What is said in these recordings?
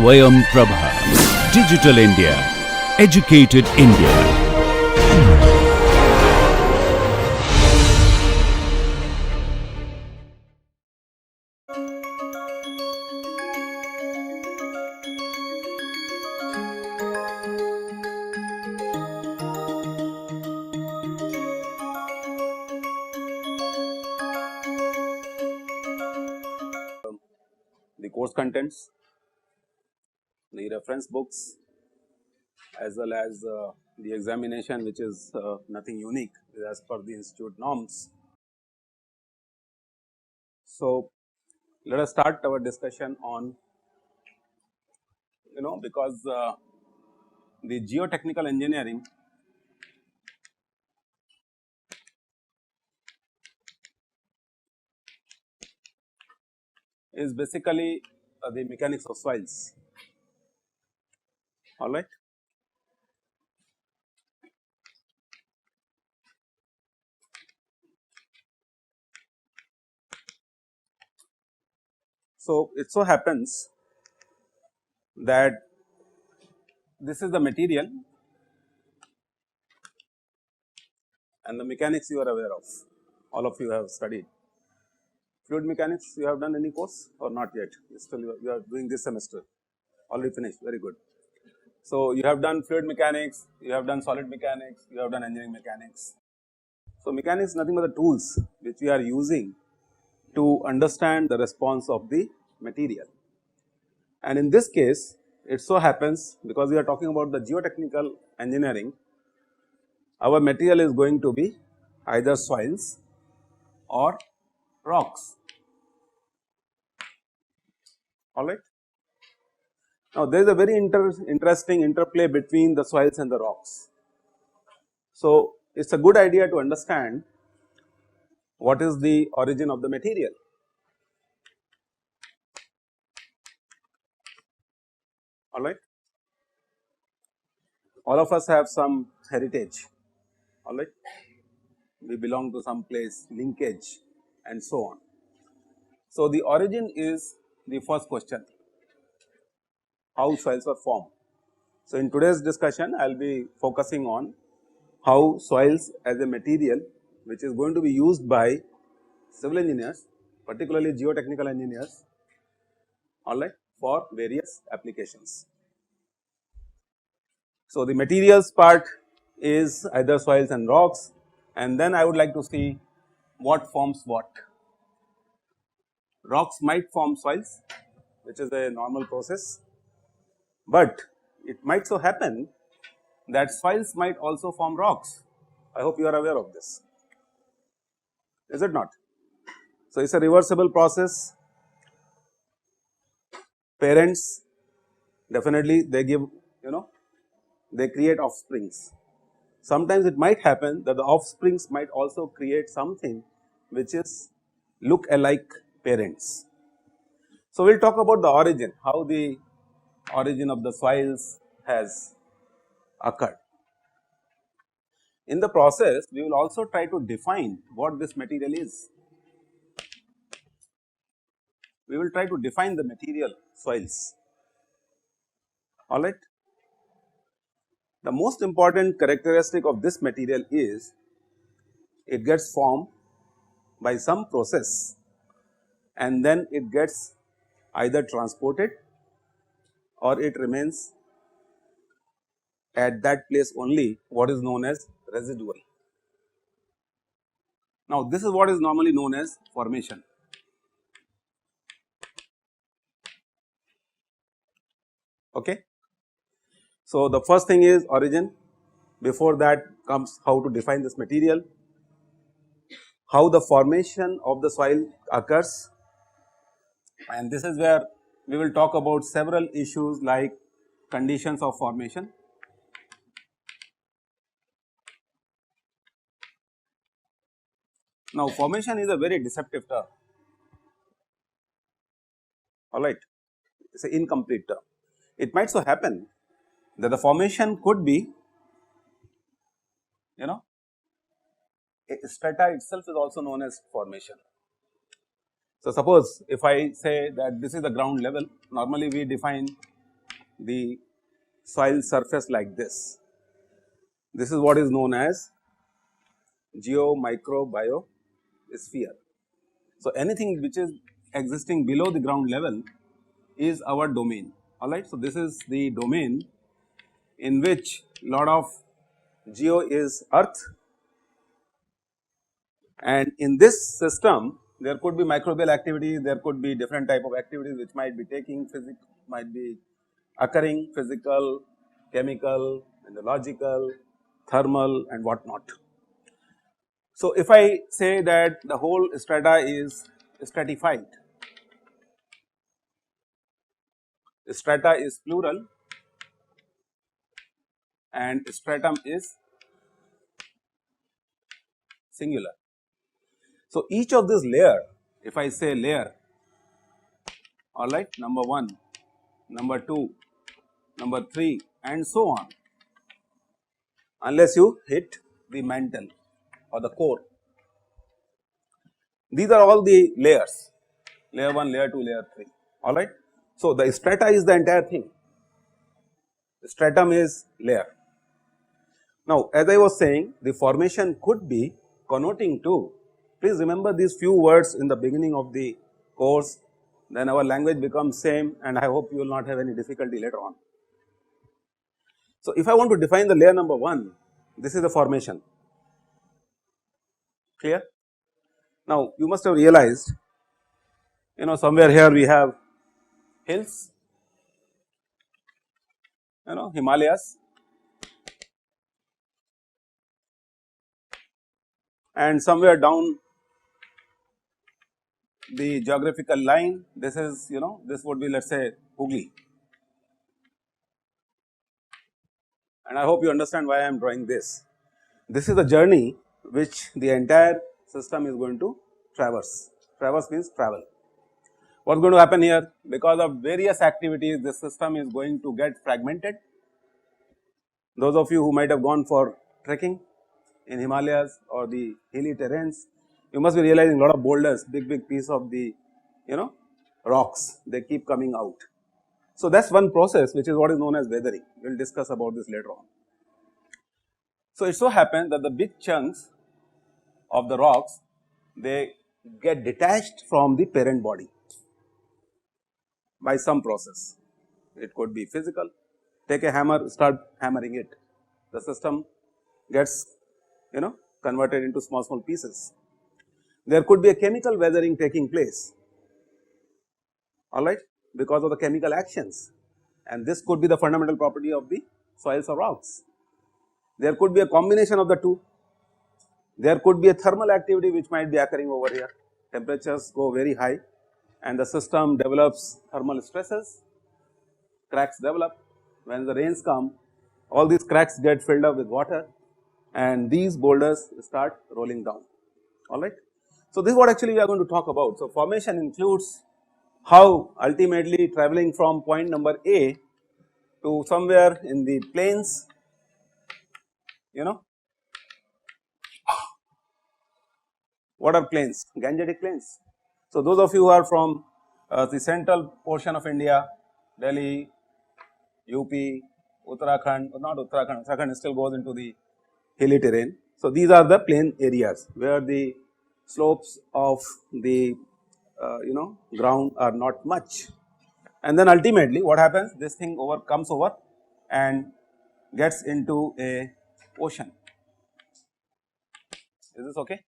Swayam Prabha. Digital India. Educated India. The course contents, the reference books, as well as the examination, which is nothing unique as per the institute norms. So, let us start our discussion on, because the geotechnical engineering is basically the mechanics of soils, alright. So, it so happens that this is the material and the mechanics you are aware of, all of you have studied. Fluid mechanics, you have done any course or not yet? Still you are doing this semester, already finished, very good. So, you have done fluid mechanics, you have done solid mechanics, you have done engineering mechanics. So, mechanics is nothing but the tools which we are using to understand the response of the material. And in this case, it so happens, because we are talking about the geotechnical engineering, our material is going to be either soils or rocks, alright. Now, there is a very interesting interplay between the soils and the rocks. So, it is a good idea to understand what is the origin of the material. Alright. All of us have some heritage, alright. We belong to some place, linkage and so on. So, the origin is the first question, how soils are formed. So, in today's discussion I will be focusing on how soils as a material which is going to be used by civil engineers, particularly geotechnical engineers, alright, for various applications. So, the materials part is either soils and rocks, and then I would like to see what forms what. Rocks might form soils, which is a normal process, but it might so happen that soils might also form rocks. I hope you are aware of this, is it not? So, it is a reversible process. Parents definitely they give, they create offsprings. Sometimes it might happen that the offsprings might also create something which is look alike parents. So, we will talk about the origin, how the origin of the soils has occurred. In the process, we will also try to define what this material is. We will try to define the material soils, alright. The most important characteristic of this material is it gets formed by some process and then it gets either transported or it remains at that place only, what is known as residual. Now, this is what is normally known as formation. Okay. So, the first thing is origin, before that comes how to define this material, how the formation of the soil occurs, and this is where we will talk about several issues like conditions of formation. Now, formation is a very deceptive term, alright, it is an incomplete term. It might so happen that the formation could be, strata itself is also known as formation. So, suppose if I say that this is the ground level, normally we define the soil surface like this. This is what is known as geomicrobiosphere. So, anything which is existing below the ground level is our domain, alright. So, this is the domain in which lot of geo is earth, and in this system there could be microbial activities, there could be different type of activities which might be might be occurring, physical, chemical, biological, thermal and what not. So, if I say that the whole strata is stratified, strata is plural and stratum is singular. So, each of this layer, if I say layer, alright, number 1, number 2, number 3 and so on, unless you hit the mantle or the core. These are all the layers, layer 1, layer 2, layer 3, alright. So, the strata is the entire thing, the stratum is layer. Now, as I was saying, the formation could be connoting to, please remember these few words in the beginning of the course, then our language becomes same and I hope you will not have any difficulty later on. So, if I want to define the layer number 1, this is the formation, clear. Now, you must have realized, somewhere here we have hills, Himalayas, and somewhere down the geographical line, this is, this would be, let us say, Hooghly, and I hope you understand why I am drawing this. This is the journey which the entire system is going to traverse. Traverse means travel. What is going to happen here? Because of various activities, this system is going to get fragmented. Those of you who might have gone for trekking in Himalayas or the hilly terrains, you must be realizing a lot of boulders, big piece of the, rocks, they keep coming out. So, that is one process which is what is known as weathering. We will discuss about this later on. So, it so happens that the big chunks of the rocks, they get detached from the parent body by some process. It could be physical, take a hammer, start hammering it, the system gets converted into small pieces. There could be a chemical weathering taking place, alright, because of the chemical actions, and this could be the fundamental property of the soils or rocks. There could be a combination of the two. There could be a thermal activity which might be occurring over here, temperatures go very high and the system develops thermal stresses, cracks develop. When the rains come, all these cracks get filled up with water and these boulders start rolling down, alright. So, this is what actually we are going to talk about. So, formation includes how ultimately travelling from point number A to somewhere in the plains, what are plains? Gangetic plains. So, those of you who are from the central portion of India, Delhi, UP, Uttarakhand, or not Uttarakhand, Uttarakhand still goes into the hilly terrain. So, these are the plain areas where the slopes of the ground are not much, and then ultimately what happens, this thing comes over and gets into a ocean. Is this okay?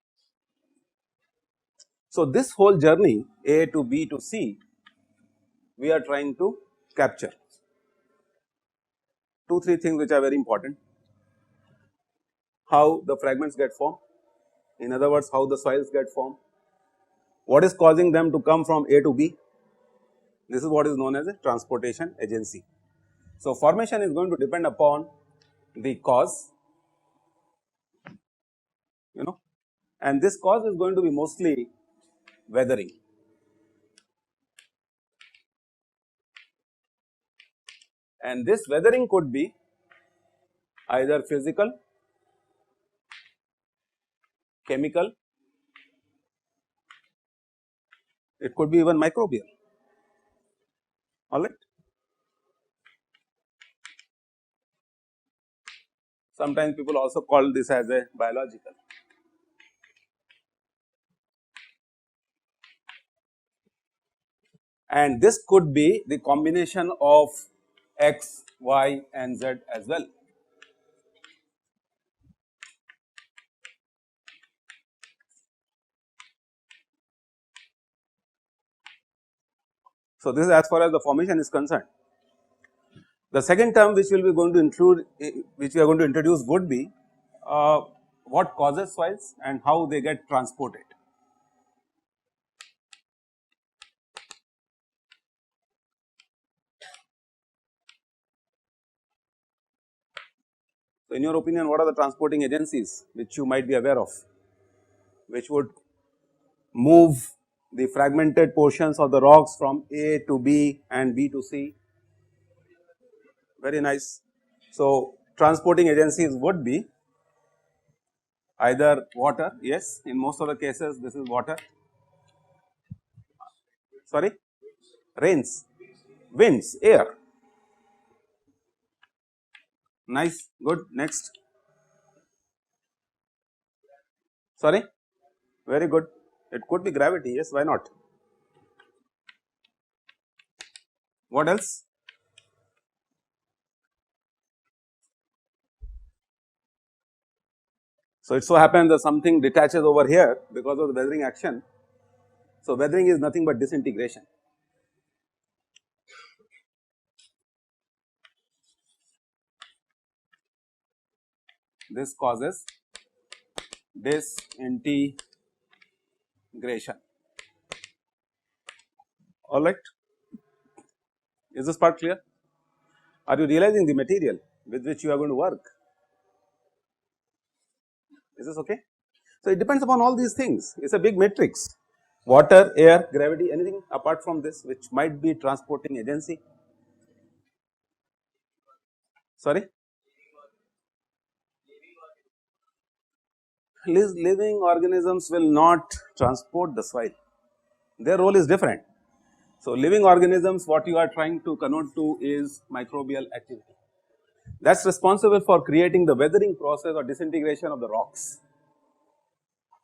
So, this whole journey A to B to C, we are trying to capture 2-3 things which are very important. How the fragments get formed, in other words how the soils get formed, what is causing them to come from A to B, this is what is known as a transportation agency. So, formation is going to depend upon the cause, and this cause is going to be mostly weathering. And this weathering could be either physical, chemical, it could be even microbial, alright. Sometimes people also call this as a biological. And this could be the combination of X, Y and Z as well. So, this is as far as the formation is concerned. The second term which we will be going to include, which we are going to introduce would be what causes soils and how they get transported. So, in your opinion, what are the transporting agencies which you might be aware of, which would move the fragmented portions of the rocks from A to B and B to C? Very nice. So, transporting agencies would be either water, yes, in most of the cases this is water, sorry, rains, winds, air, nice, good, next, sorry, very good, it could be gravity, yes, why not, what else? So, it so happens that something detaches over here because of the weathering action. So, weathering is nothing but disintegration. This causes disintegration. All right. Is this part clear? Are you realizing the material with which you are going to work? Is this okay? So, it depends upon all these things. It is a big matrix. Water, air, gravity, anything apart from this which might be transporting agency. Sorry? Living organisms will not transport the soil. Their role is different. So, living organisms, what you are trying to connote to is microbial activity. That is responsible for creating the weathering process or disintegration of the rocks.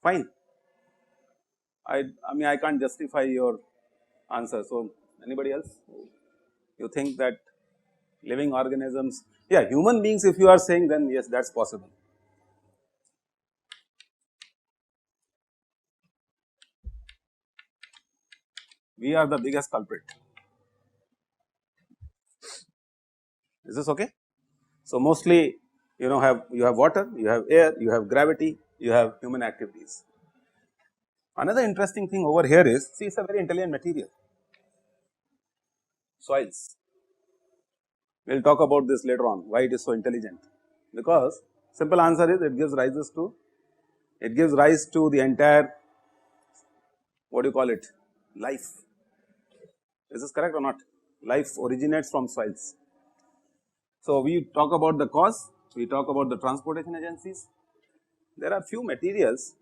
Fine. I mean I can't justify your answer. So, anybody else? You think that living organisms, yeah, human beings, if you are saying, then yes, that is possible. We are the biggest culprit. Is this okay? So, mostly you know you have water, you have air, you have gravity, you have human activities. Another interesting thing over here is, see, it is a very intelligent material, soils. We will talk about this later on, why it is so intelligent, because simple answer is it gives rise to the entire, what do you call it, life. Is this correct or not? Life originates from soils. So, we talk about the cause, we talk about the transportation agencies. There are few materials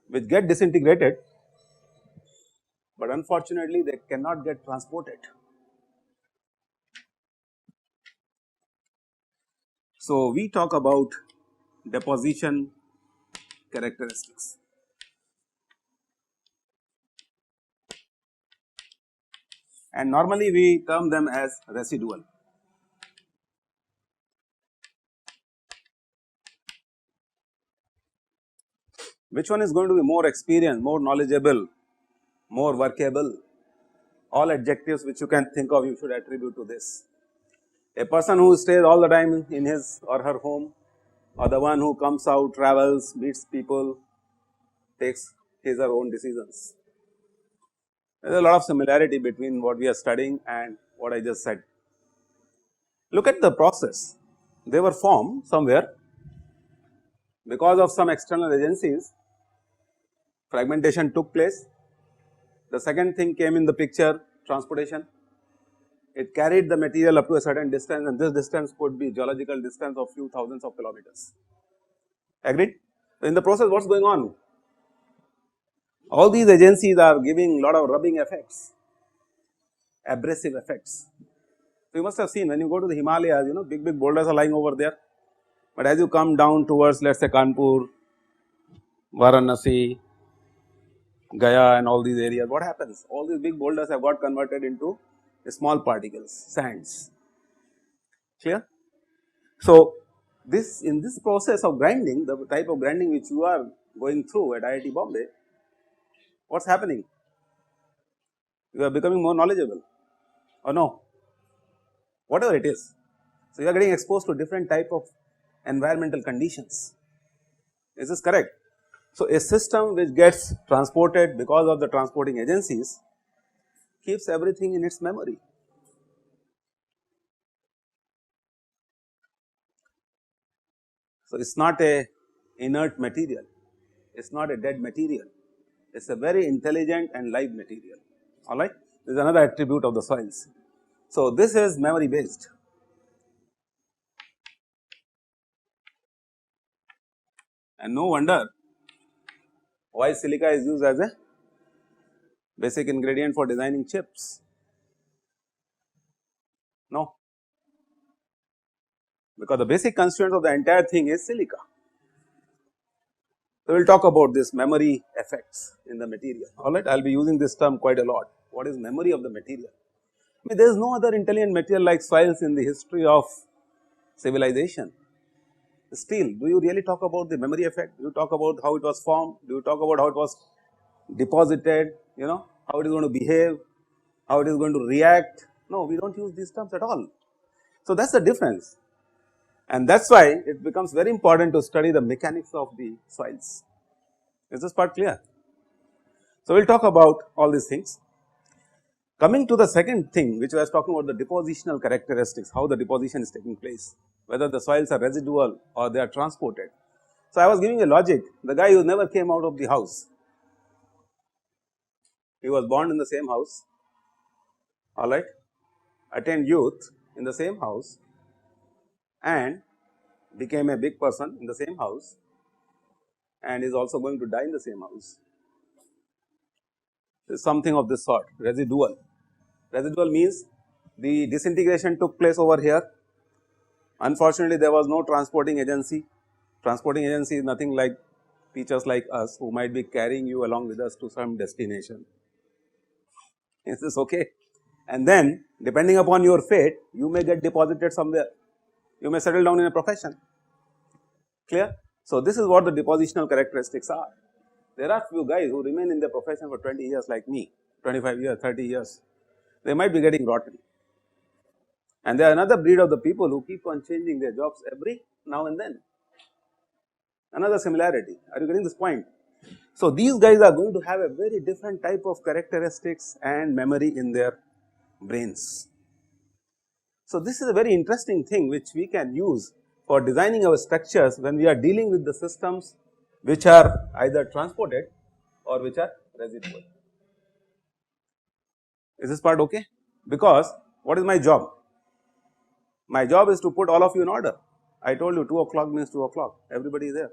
which get disintegrated, but unfortunately they cannot get transported. So, we talk about deposition characteristics. And normally we term them as residual. Which one is going to be more experienced, more knowledgeable, more workable? All adjectives which you can think of, you should attribute to this. A person who stays all the time in his or her home, or the one who comes out, travels, meets people, takes his or her own decisions. There is a lot of similarity between what we are studying and what I just said. Look at the process. They were formed somewhere because of some external agencies, fragmentation took place. The second thing came in the picture, transportation. It carried the material up to a certain distance, and this distance could be geological distance of few thousands of kilometers. Agreed? So, in the process, what is going on? All these agencies are giving lot of rubbing effects, abrasive effects. So, you must have seen when you go to the Himalayas, big boulders are lying over there. But as you come down towards, let us say, Kanpur, Varanasi, Gaya and all these areas, what happens? All these big boulders have got converted into small particles, sands, clear. So, this in this process of grinding, the type of grinding which you are going through at IIT Bombay, what is happening? You are becoming more knowledgeable or no, whatever it is. So, you are getting exposed to different type of environmental conditions, is this correct? So, a system which gets transported because of the transporting agencies keeps everything in its memory. So, it is not a inert material, it is not a dead material, it is a very intelligent and live material, alright. This is another attribute of the soils. So, this is memory based. And no wonder why silica is used as a basic ingredient for designing chips, no, because the basic constituent of the entire thing is silica. So, we will talk about this memory effects in the material, alright. I will be using this term quite a lot. What is memory of the material? I mean, there is no other intelligent material like soils in the history of civilization. Still, do you really talk about the memory effect? Do you talk about how it was formed? Do you talk about how it was deposited, you know, how it is going to behave, how it is going to react? No, we do not use these terms at all. So, that is the difference, and that is why it becomes very important to study the mechanics of the soils. Is this part clear? So, we will talk about all these things. Coming to the second thing, which I was talking about, the depositional characteristics, how the deposition is taking place, whether the soils are residual or they are transported. So, I was giving a logic, the guy who never came out of the house, he was born in the same house, alright, attained youth in the same house and became a big person in the same house and is also going to die in the same house. Something of this sort, residual. Residual means the disintegration took place over here. Unfortunately, there was no transporting agency. Transporting agency is nothing like teachers like us who might be carrying you along with us to some destination. Is this okay? And then depending upon your fate, you may get deposited somewhere. You may settle down in a profession. Clear? So, this is what the depositional characteristics are. There are few guys who remain in their profession for 20 years like me, 25 years, 30 years. They might be getting rotten. And there are another breed of the people who keep on changing their jobs every now and then. Another similarity, are you getting this point? So, these guys are going to have a very different type of characteristics and memory in their brains. So, this is a very interesting thing which we can use for designing our structures when we are dealing with the systems which are either transported or which are residual. Is this part okay? Because what is my job? My job is to put all of you in order. I told you 2 o'clock means 2 o'clock, everybody is there.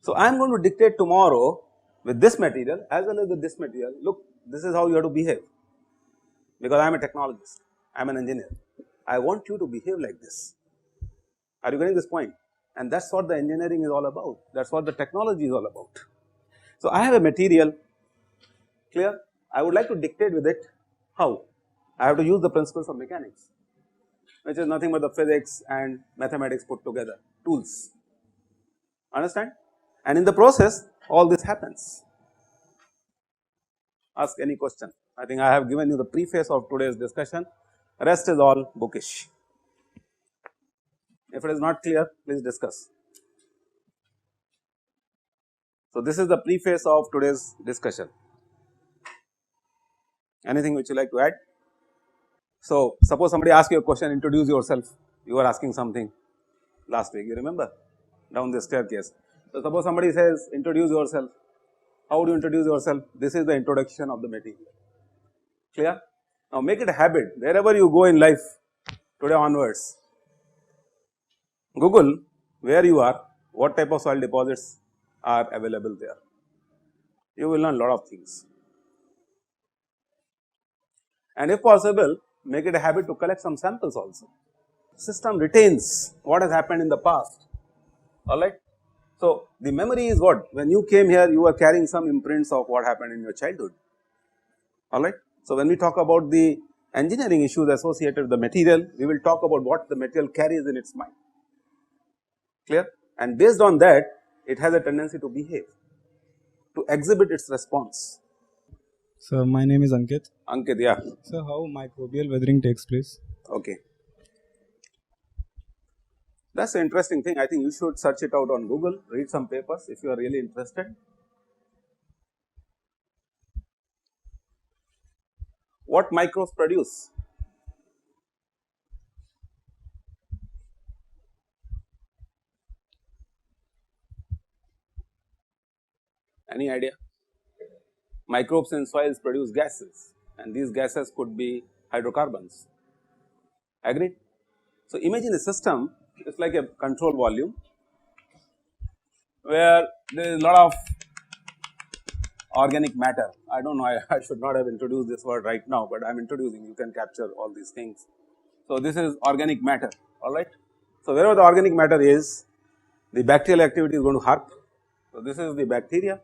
So, I am going to dictate tomorrow with this material as well as with this material, look, this is how you have to behave, because I am a technologist, I am an engineer, I want you to behave like this. Are you getting this point? And that is what the engineering is all about, that is what the technology is all about. So, I have a material, clear, I would like to dictate with it how? I have to use the principles of mechanics, which is nothing but the physics and mathematics put together, tools, understand? And in the process all this happens. Ask any question. I think I have given you the preface of today's discussion, rest is all bookish. If it is not clear, please discuss. So, this is the preface of today's discussion. Anything which you like to add? So, suppose somebody asks you a question, introduce yourself, you were asking something last week, you remember, down the staircase. So, suppose somebody says introduce yourself, how would you introduce yourself? This is the introduction of the material, clear? Now, make it a habit wherever you go in life today onwards, Google where you are, what type of soil deposits are available there, you will learn lot of things. And if possible, make it a habit to collect some samples also. system retains what has happened in the past, alright. So, the memory is what, when you came here you were carrying some imprints of what happened in your childhood, alright. So, when we talk about the engineering issues associated with the material, we will talk about what the material carries in its mind, clear, and based on that it has a tendency to behave, to exhibit its response. So my name is Ankit. Ankit, yeah. So how microbial weathering takes place? Okay. That is an interesting thing. I think you should search it out on Google, read some papers if you are really interested. What microbes produce? Any idea? Microbes in soils produce gases, and these gases could be hydrocarbons. Agreed? So, imagine a system is like a control volume where there is a lot of organic matter. I do not know, I should not have introduced this word right now, but I am introducing, you can capture all these things. So, this is organic matter, alright. So, wherever the organic matter is, the bacterial activity is going to harp. So, this is the bacteria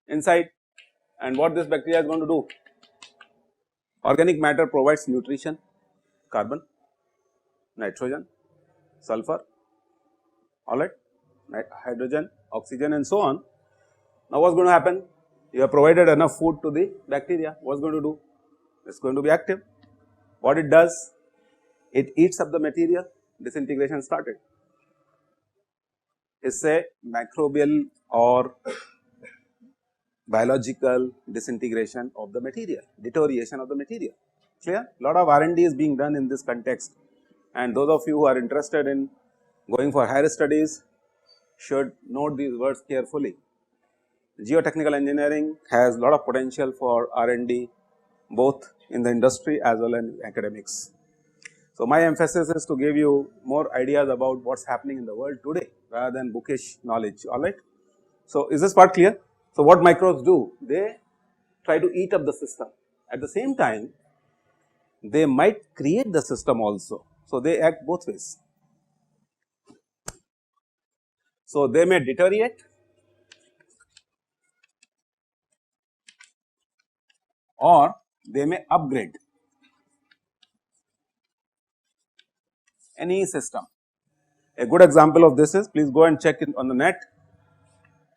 inside, and what this bacteria is going to do? Organic matter provides nutrition, carbon, nitrogen, sulfur, alright, hydrogen, oxygen and so on. Now, what is going to happen? You have provided enough food to the bacteria, what is going to do? It is going to be active. What it does? It eats up the material, disintegration started. It is a microbial or biological disintegration of the material, deterioration of the material, clear. Lot of R&D is being done in this context, and those of you who are interested in going for higher studies should note these words carefully. Geotechnical engineering has lot of potential for R&D both in the industry as well as in academics. So, my emphasis is to give you more ideas about what is happening in the world today rather than bookish knowledge, alright. So, is this part clear? So, what microbes do? They try to eat up the system. At the same time, they might create the system also. So, they act both ways. So, they may deteriorate or they may upgrade any system. A good example of this is, please go and check it on the net,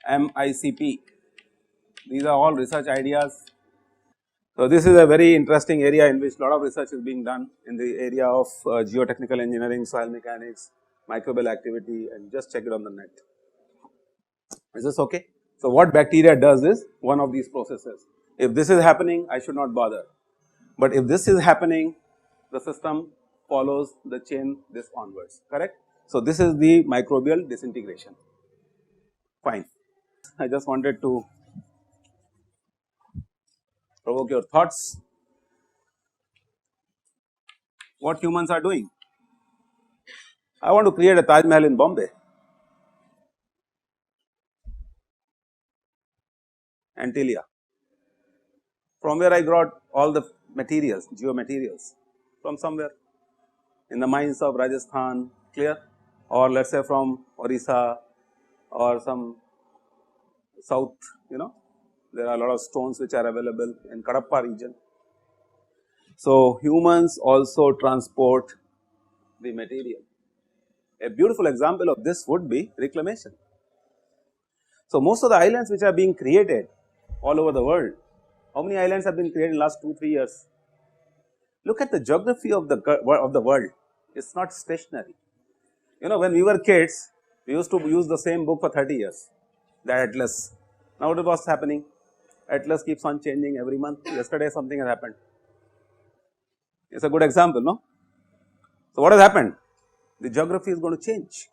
MICP. These are all research ideas. So, this is a very interesting area in which lot of research is being done in the area of geotechnical engineering, soil mechanics, microbial activity, and just check it on the net. Is this okay? So, what bacteria does is one of these processes. If this is happening, I should not bother, but if this is happening, the system follows the chain this onwards, correct. So, this is the microbial disintegration, fine. I just wanted to provoke your thoughts. What humans are doing? I want to create a Taj Mahal in Bombay, Antilia, from where I got all the materials, geomaterials, from somewhere in the mines of Rajasthan, clear, or let us say from Orissa or some south, there are a lot of stones which are available in Kadapa region. So, humans also transport the material. A beautiful example of this would be reclamation. So, most of the islands which are being created all over the world, how many islands have been created in last 2-3 years? Look at the geography of the world, it is not stationary. When we were kids, we used to use the same book for 30 years, the atlas. Now, what was happening? Atlas keeps on changing every month. Yesterday something has happened. It is a good example, no? So, what has happened? The geography is going to change.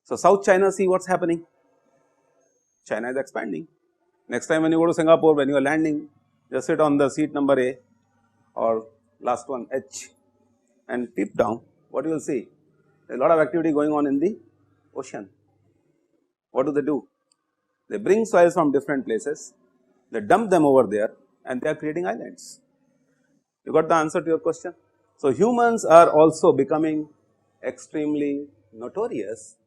So, South China Sea, what is happening? China is expanding. Next time when you go to Singapore, when you are landing, just sit on the seat number A or last one H and peep down, what you will see? There is a lot of activity going on in the ocean. What do? They bring soils from different places, they dump them over there and they are creating islands. You got the answer to your question? So, humans are also becoming extremely notorious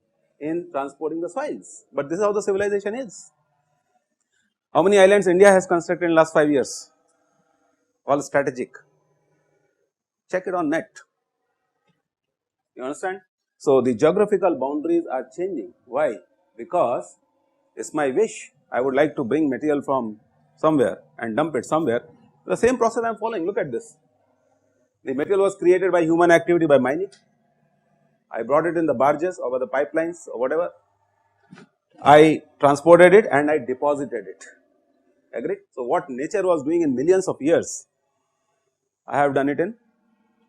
in transporting the soils, but this is how the civilization is. How many islands India has constructed in last 5 years? All strategic. Check it on net. You understand? So, the geographical boundaries are changing. Why? Because it is my wish, I would like to bring material from somewhere and dump it somewhere. The same process I am following. Look at this. The material was created by human activity, by mining. I brought it in the barges or the pipelines or whatever. I transported it and I deposited it. Agree? So, what nature was doing in millions of years, I have done it in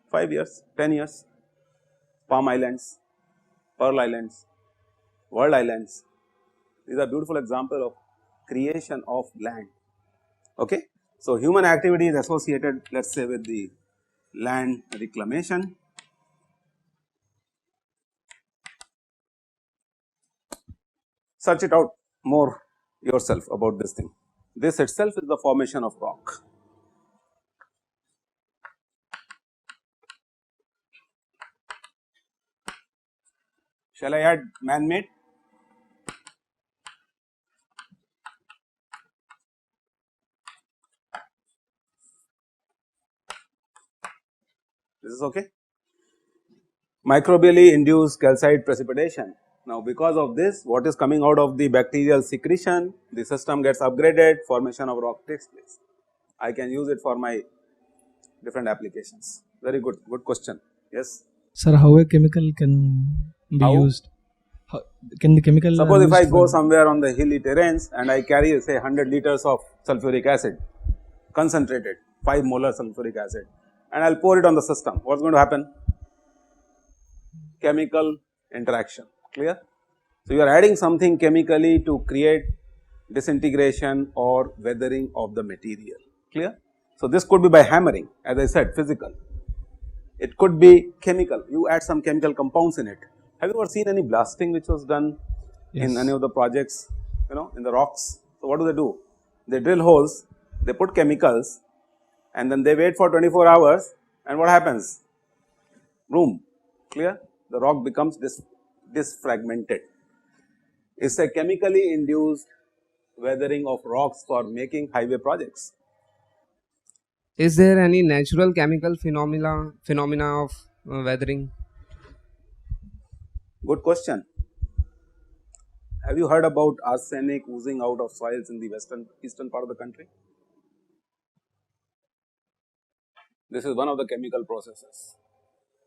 5 years, 10 years. Palm Islands, Pearl Islands, World Islands, these are beautiful example of creation of land. Okay. So, human activity is associated, let us say, with the land reclamation. Search it out more yourself about this thing. This itself is the formation of rock. Shall I add man-made? This is okay. Microbially induced calcite precipitation. Now, because of this, what is coming out of the bacterial secretion, the system gets upgraded, formation of rock takes place. I can use it for my different applications. Very good, good question. Yes. Sir, how a chemical can be How? used? How, can the chemical Suppose if I used go for- somewhere on the hilly terrains and I carry say 100 liters of sulfuric acid, concentrated 5 molar sulfuric acid, and I will pour it on the system, what is going to happen? Chemical interaction, clear? So, you are adding something chemically to create disintegration or weathering of the material, clear? So, this could be by hammering, as I said, physical. It could be chemical, you add some chemical compounds in it. Have you ever seen any blasting which was done in any of the projects, in the rocks? So, what do? They drill holes, they put chemicals and then they wait for 24 hours and what happens? Boom, clear? The rock becomes disfragmented. It is a chemically induced weathering of rocks for making highway projects. Is there any natural chemical phenomena of weathering? Good question. Have you heard about arsenic oozing out of soils in the eastern part of the country? This is one of the chemical processes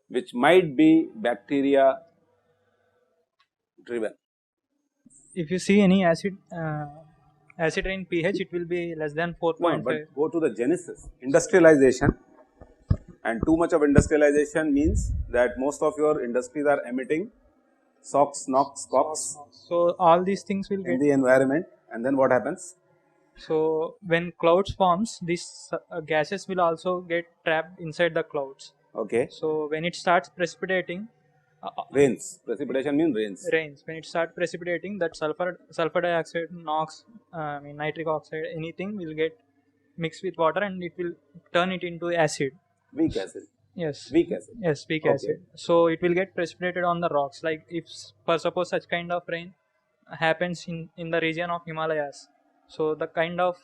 which might be bacteria driven. If you see any acid rain pH, it will be less than 4.5. No, but go to the genesis, industrialization, and too much of industrialization means that most of your industries are emitting SOx, NOx, COx So all these things will in get. the environment, and then what happens? So when clouds forms, these gases will also get trapped inside the clouds. Okay. So when it starts precipitating, Rains, precipitation means rains. rains. When it starts precipitating, that sulfur dioxide, NOx, nitric oxide, anything will get mixed with water and it will turn it into acid. Weak acid. Yes. Weak acid. Yes, weak Okay. acid. So it will get precipitated on the rocks. Like if for suppose such kind of rain happens in the region of Himalayas, so the kind of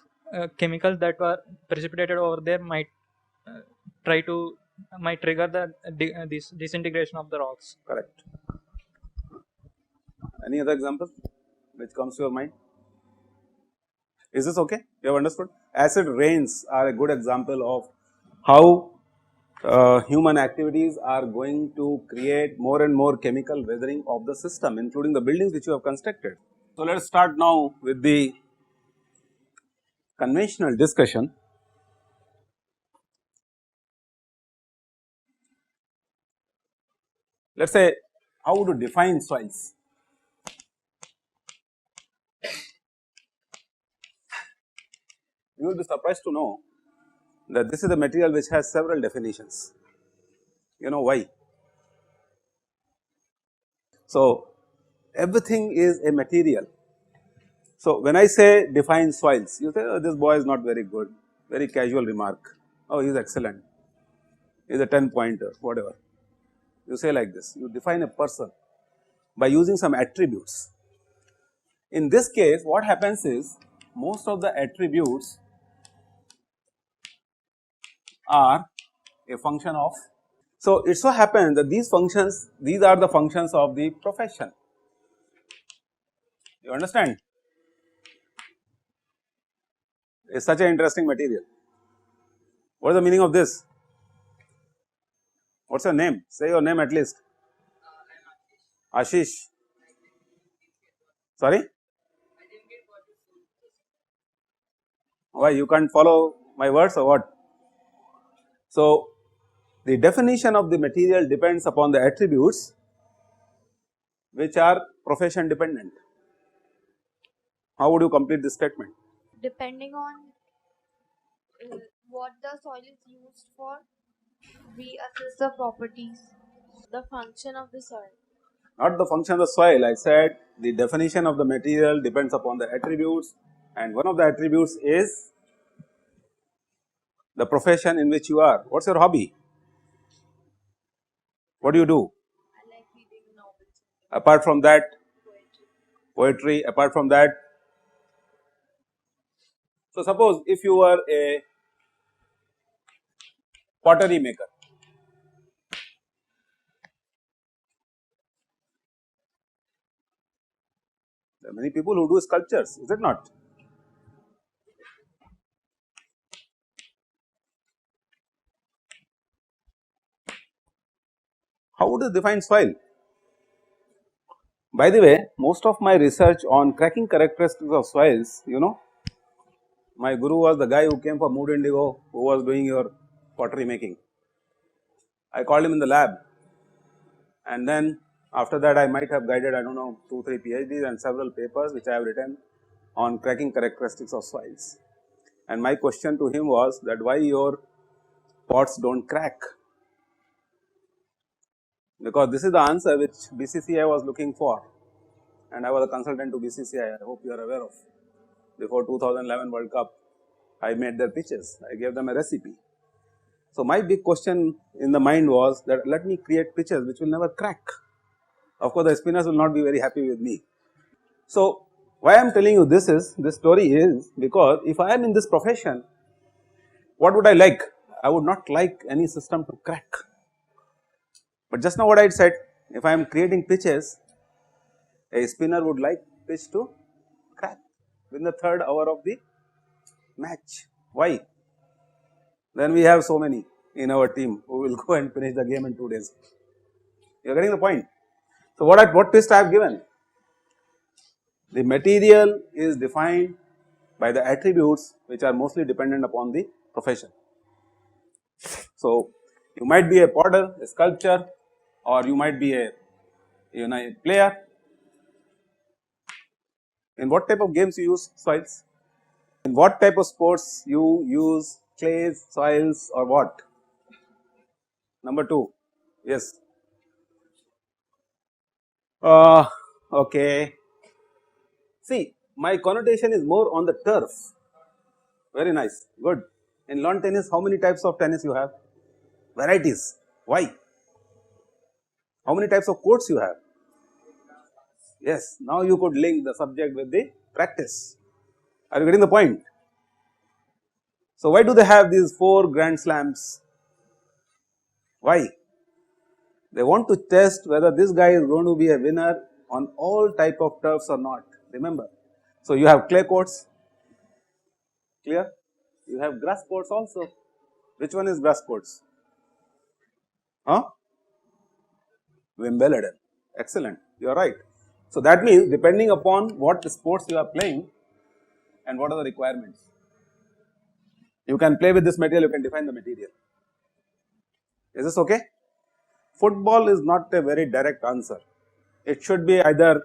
chemicals that were precipitated over there might trigger the this disintegration of the rocks. Correct. Any other example which comes to your mind? Is this okay? You have understood? Acid rains are a good example of how human activities are going to create more and more chemical weathering of the system, including the buildings which you have constructed. So, let us start now with the conventional discussion. Let us say how to define soils. You will be surprised to know that this is a material which has several definitions. You know why? So, everything is a material. So, when I say define soils, you say, oh, this boy is not very good, very casual remark, oh, he is excellent. is a 10 pointer, whatever. You say like this, you define a person by using some attributes. In this case, what happens is most of the attributes are a function of. So, it so happens that these functions, these are the functions of the profession. You understand? It is such an interesting material. What is the meaning of this? What is your name? Say your name at least. Ashish. Sorry? Why, you can't follow my words or what? So, the definition of the material depends upon the attributes which are profession dependent. How would you complete this statement? Depending on what the soil is used for, we assess the properties, the function of the soil. Not the function of the soil, I said the definition of the material depends upon the attributes, and one of the attributes is the profession in which you are. What is your hobby? What do you do? I like reading novels. Apart from that, poetry, apart from that. So, suppose if you are a pottery maker, there are many people who do sculptures, is it not? How would you define soil? By the way, most of my research on cracking characteristics of soils, you know, my guru was the guy who came from Mood Indigo, who was doing your pottery making. I called him in the lab, and then after that I might have guided, I do not know, 2-3 PhDs and several papers which I have written on cracking characteristics of soils. And my question to him was that why your pots do not crack, because this is the answer which BCCI was looking for, and I was a consultant to BCCI, I hope you are aware of. Before 2011 World Cup, I made their pitches, I gave them a recipe. So, my big question in the mind was that let me create pitches which will never crack. Of course, the spinners will not be very happy with me. So, why I am telling you this story is because if I am in this profession, what would I like? I would not like any system to crack. But just now what I said, if I am creating pitches, a spinner would like pitch to crack within the third hour of the match. Why? Then we have so many in our team who will go and finish the game in 2 days. You are getting the point. So, what twist I have given? The material is defined by the attributes which are mostly dependent upon the profession. So, you might be a potter, a sculptor, or you might be a player. In what type of games you use soils? In what type of sports you use clays, soils, or what? Number 2, yes. Okay. See, my connotation is more on the turf. Very nice, good. In lawn tennis, how many types of tennis you have? Varieties. Why? How many types of courts you have? Yes, now you could link the subject with the practice. Are you getting the point? So, why do they have these 4 grand slams? Why? They want to test whether this guy is going to be a winner on all type of turfs or not, remember. So, you have clay courts, clear? You have grass courts also. Which one is grass courts? Huh? Wimbledon, excellent, you are right. So, that means depending upon what sports you are playing and what are the requirements, you can play with this material, you can define the material. Is this okay? Football is not a very direct answer. It should be either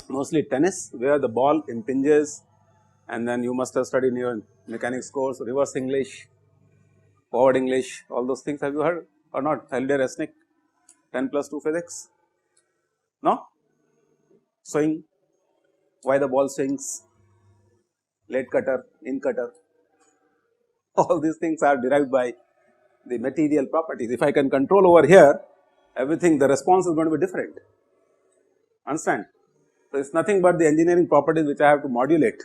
mostly tennis where the ball impinges, and then you must have studied in your mechanics course, reverse English, forward English, all those things have you heard or not? Holiday Resnick, 10+2 physics, no? Swing, why the ball swings, late cutter, in cutter, all these things are derived by the material properties. If I can control over here, everything, the response is going to be different. Understand? So, it is nothing but the engineering properties which I have to modulate,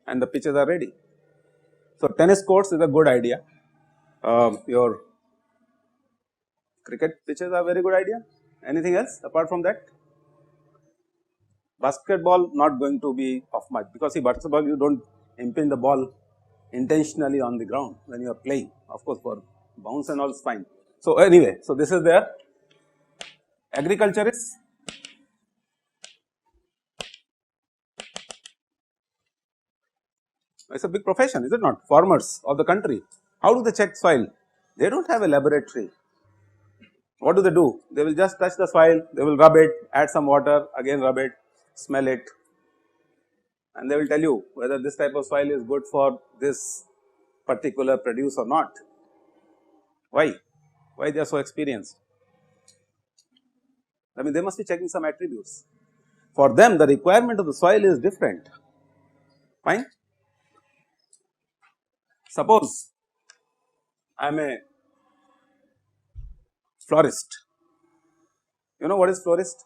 and the pitches are ready. So, tennis courts is a good idea. Your cricket pitches are very good idea. Anything else apart from that? Basketball not going to be of much, because see, basketball you do not impinge the ball intentionally on the ground when you are playing. Of course, for bounce and all is fine. So, anyway, so this is there. Agriculture is it's a big profession, is it not? Farmers of the country, how do they check soil? They do not have a laboratory. What do? They will just touch the soil, they will rub it, add some water, again rub it, smell it, and they will tell you whether this type of soil is good for this particular produce or not. Why? Why they are so experienced? I mean, they must be checking some attributes. For them, the requirement of the soil is different. Fine. Suppose I am a florist. You know what is florist?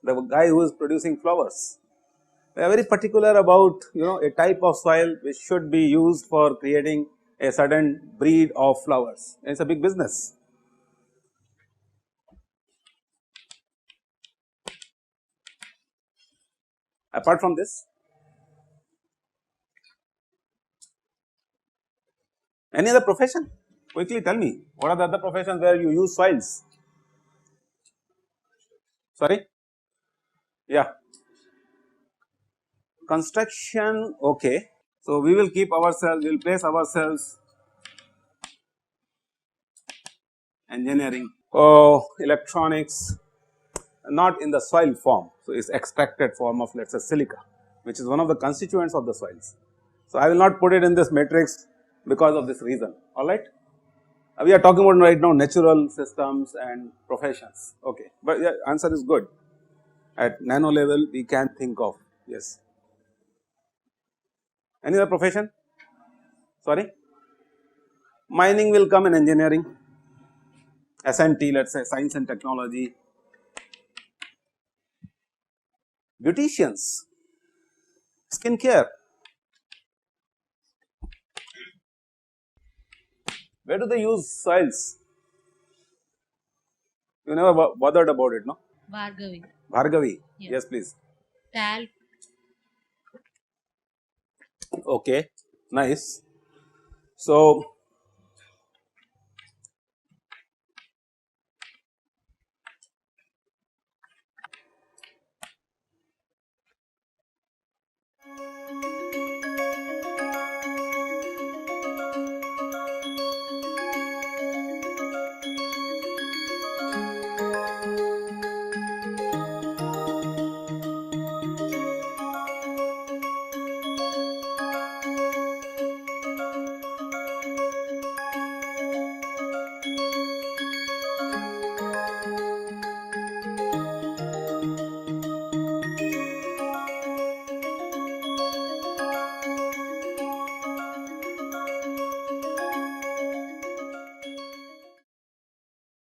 The guy who is producing flowers. They are very particular about a type of soil which should be used for creating a certain breed of flowers. It is a big business. Apart from this, any other profession? Quickly tell me, what are the other professions where you use soils? Sorry? Yeah. Construction, okay. So, we will keep ourselves, we will place ourselves engineering, electronics, not in the soil form. So, it is extracted form of, let us say, silica, which is one of the constituents of the soils. So, I will not put it in this matrix because of this reason, alright. We are talking about right now natural systems and professions, okay, but yeah, answer is good. At nano level we can think of, yes. Any other profession? Sorry? Mining will come in engineering, S&T, let us say science and technology. Beauticians, skin care. Where do they use soils? You never bothered about it, no? Bhargavi. Bhargavi, Yeah. yes please. Talc. Okay, nice. So,